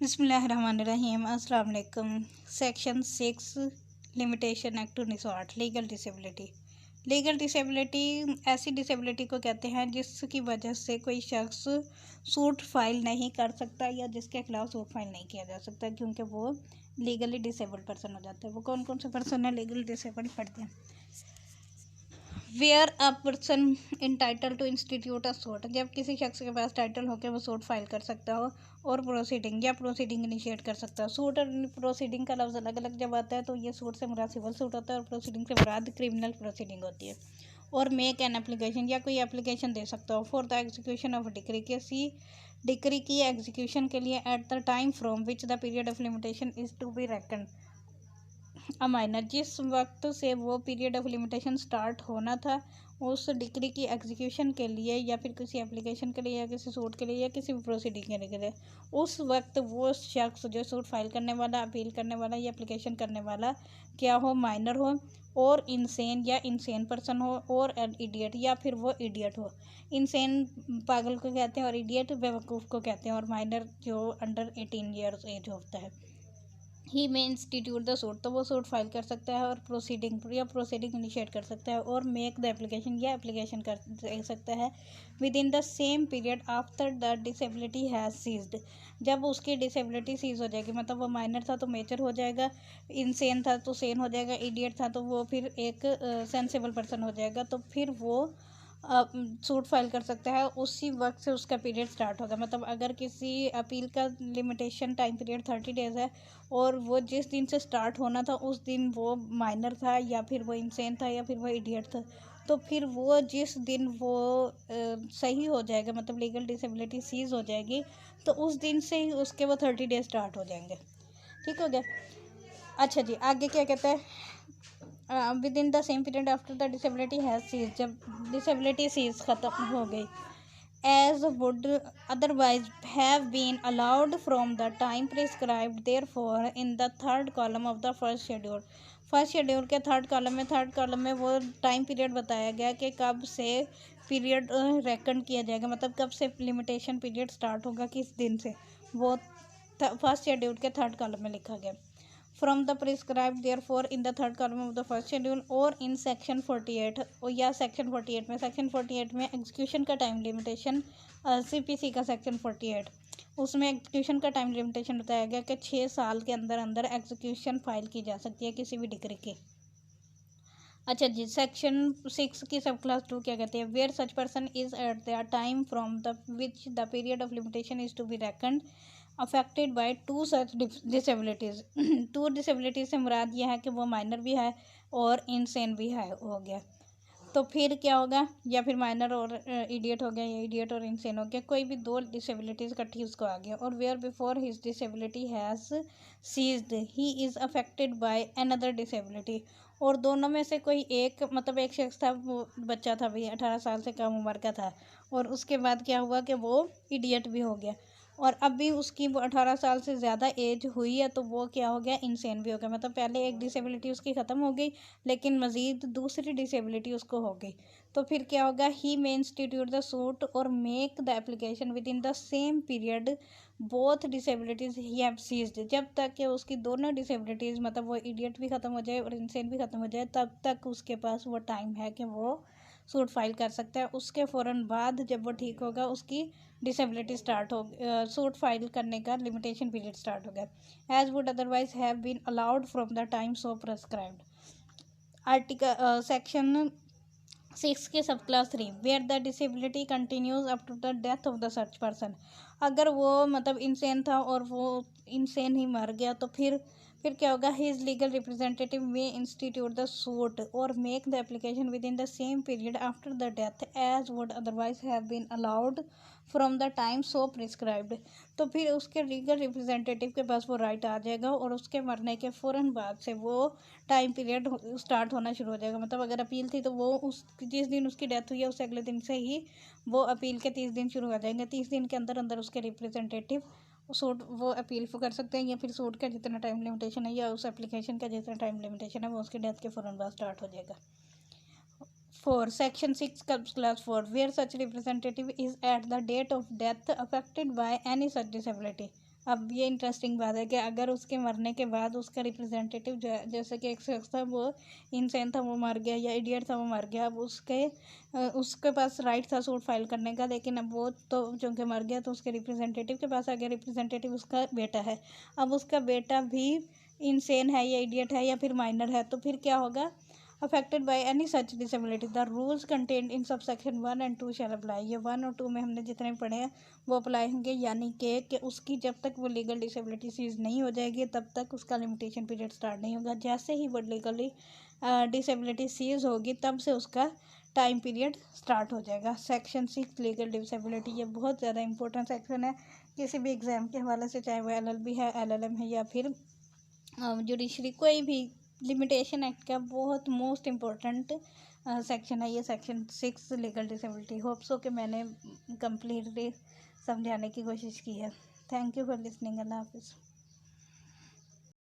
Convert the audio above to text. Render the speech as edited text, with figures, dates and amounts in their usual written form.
बिस्मिल्लाहिर्रहमानिर्रहीम। अस्सलाम वालेकुम। Section 6 limitation act 1960 legal disability. Legal disability ऐसी डिसेबिलिटी को कहते हैं जिसकी वजह से कोई शख्स सूट फाइल नहीं कर सकता या जिसके खिलाफ सूट फाइल नहीं किया जा सकता क्योंकि वो लीगली डिसेबल्ड पर्सन हो जाता है। वो कौन कौन से पर्सन है लीगली डिसेबल्ड पढ़ते हैं। Where a person entitle to institute a suit, जब किसी शख्स के पास टाइटल हो के वो सूट फाइल कर सकता हो और प्रोसीडिंग या प्रोसीडिंग इनिशिएट कर सकता है। सूट और प्रोसीडिंग का लफ्ज़ अलग अलग जब आता है तो ये सूट से मुराद सिविल सूट होता है और प्रोसीडिंग से मुराद क्रिमिनल प्रोसीडिंग होती है। और मेक एन एप्लीकेशन या कोई एप्लीकेशन दे सकता हो for the execution of decree, किसी डिक्री की एग्जीक्यूशन के लिए at the time from which the period of limitation is to be reckon a minor, जिस वक्त से वो पीरियड ऑफ लिमिटेशन स्टार्ट होना था उस डिक्री की एग्जीक्यूशन के लिए या फिर किसी एप्लीकेशन के लिए या किसी सूट के लिए या किसी प्रोसीडिंग के लिए, उस वक्त वो शख्स जो सूट फाइल करने वाला, अपील करने वाला या एप्लीकेशन करने वाला क्या हो, माइनर हो और इंसेन या इंसेन पर्सन हो और इडियट या फिर वो इडियट हो। इंसेन पागल को कहते हैं और इडियट बेवकूफ़ को कहते हैं और माइनर जो अंडर 18 ईयर्स एज होता है। ही में इंस्टीट्यूट द सूट, तो वो सूट फाइल कर सकता है और प्रोसीडिंग इनिशिएट कर सकता है और मेक द एप्लीकेशन या एप्लीकेशन कर सकता है within the same period after the disability has ceased, जब उसकी डिसेबिलिटी सीज हो जाएगी। मतलब वो माइनर था तो मेजर हो जाएगा, इंसेन था तो सेन हो जाएगा, इडियट था तो वो फिर एक सेंसिबल पर्सन हो जाएगा। तो फिर वो सूट फाइल कर सकता है उसी वक्त से उसका पीरियड स्टार्ट होगा। मतलब अगर किसी अपील का लिमिटेशन टाइम पीरियड 30 डेज़ है और वो जिस दिन से स्टार्ट होना था उस दिन वो माइनर था या फिर वो इंसेन था या फिर वो इडियट था, तो फिर वो जिस दिन वो सही हो जाएगा, मतलब लीगल डिसेबिलिटी सीज हो जाएगी, तो उस दिन से ही उसके वो 30 डेज स्टार्ट हो जाएंगे। ठीक हो गया। अच्छा जी, आगे क्या कहता है, within the same period after the disability has cease, जब डिसेबिलिटी सीज ख़त्म हो गई, as would otherwise have been allowed from the time prescribed therefore in the third column of the first schedule। First schedule के third column में वो time period बताया गया कि कब से पीरियड रेकन किया जाएगा, मतलब कब से लिमिटेशन पीरियड स्टार्ट होगा, किस दिन से, वो फर्स्ट शेड्यूल के थर्ड कॉलम में लिखा गया। from the prescribed therefore in the third column of the first schedule और in section 48 या section 48 में, section 48 में एग्जीक्यूशन का टाइम लिमिटेशन, सीपीसी का section 48 उसमें एग्जीक्यूशन का टाइम लिमिटेशन बताया गया कि 6 साल के अंदर अंदर एग्जीक्यूशन फाइल की जा सकती है किसी भी डिक्री की। अच्छा जी, सेक्शन 6 की सब क्लास 2 क्या कहते हैं, where such person is at the time from the which the period of limitation is to be reckoned affected by two such disabilities. Two disabilities से मुराद यह है कि वो माइनर भी है और इनसेन भी है, हो गया। तो फिर क्या होगा, या फिर माइनर और इडियट हो गया या इडियट और इंसेन हो गया, कोई भी दो डिसेबिलिटीज़ इकट्ठी उसको आ गया। और where before his disability has ceased he is affected by another disability, और दोनों में से कोई एक, मतलब एक शख्स था, वो बच्चा था भाई, 18 साल से कम उम्र का था, और उसके बाद क्या हुआ कि वो इडियट भी हो गया, और अब भी उसकी वो 18 साल से ज़्यादा एज हुई है तो वो क्या हो गया, इंसेन भी हो गया। मतलब पहले एक डिसेबिलिटी उसकी ख़त्म हो गई लेकिन मज़ीद दूसरी डिसेबिलिटी उसको हो गई। तो फिर क्या होगा, he may institute the suit और make the application within the same period both disabilities he have ceased, जब तक कि उसकी दोनों डिसेबिलिटीज़, मतलब वो इडियट भी ख़त्म हो जाए और इंसेन भी ख़त्म हो जाए, तब तक उसके पास वो टाइम है कि वो सूट फाइल कर सकता है। उसके फ़ौरन बाद जब वो ठीक होगा उसकी डिसेबिलिटी स्टार्ट हो, सूट फाइल करने का लिमिटेशन पीरियड स्टार्ट हो गया। As would otherwise have been allowed from the time so prescribed. Article section 6 के sub class 3, where the disability continues up to the death of the such person, अगर वो मतलब insane था और वो insane ही मर गया तो फिर क्या होगा, his legal representative may institute the suit और make the application within the same period after the death as would otherwise have been allowed from the time so prescribed. तो फिर उसके लीगल रिप्रेजेंटेटिव के पास वो right आ जाएगा और उसके मरने के फ़ौरन बाद से वो टाइम पीरियड स्टार्ट होना शुरू हो जाएगा। मतलब अगर अपील थी तो वो उस जिस दिन उसकी डेथ हुई है उससे अगले दिन से ही वो अपील के 30 दिन शुरू हो जाएंगे। 30 दिन के अंदर अंदर उसके रिप्रेजेंटेटिव सूट वो अपील कर सकते हैं या फिर सूट का जितना टाइम लिमिटेशन है या उस एप्लीकेशन का जितना टाइम लिमिटेशन है वो उसकी डेथ के फ़ौरन बाद स्टार्ट हो जाएगा। 4 section 6 class 4 where such representative is at the date of death affected by any such disability. अब ये इंटरेस्टिंग बात है कि अगर उसके मरने के बाद उसका रिप्रेजेंटेटिव जैसे कि एक शख्स था, वो इंसेन था, वो मर गया, या इडियट था, वो मर गया, अब उसके पास राइट था सूट फाइल करने का, लेकिन अब वो तो चूँकि मर गया तो उसके रिप्रेजेंटेटिव के पास आ गया। रिप्रेजेंटेटिव उसका बेटा है। अब उसका बेटा भी इंसेन है या इडियट है या फिर माइनर है, तो फिर क्या होगा? Affected by any such disability the rules content in sub section 1 and 2 shall apply. ये 1 और 2 में हमने जितने पढ़े हैं वो अप्लाई होंगे, यानी कि उसकी जब तक वो लीगल डिसेबिलिटी सीज नहीं हो जाएगी तब तक उसका लिमिटेशन पीरियड स्टार्ट नहीं होगा। जैसे ही वो लीगली डिसेबिलिटी सीज होगी तब से उसका टाइम पीरियड स्टार्ट हो जाएगा। सेक्शन 6 लीगल डिसेबिलिटी, ये बहुत ज़्यादा इंपॉर्टेंट सेक्शन है किसी भी एग्ज़ाम के हवाले से, चाहे वो LLB है, LLM है, या फिर जुडिशरी, कोई भी लिमिटेशन एक्ट का बहुत मोस्ट इम्पोर्टेंट सेक्शन है ये section 6 legal disability. Hope so कि मैंने कंप्लीटली समझाने की कोशिश की है। Thank you for listening. अल्लाह हाफिज़।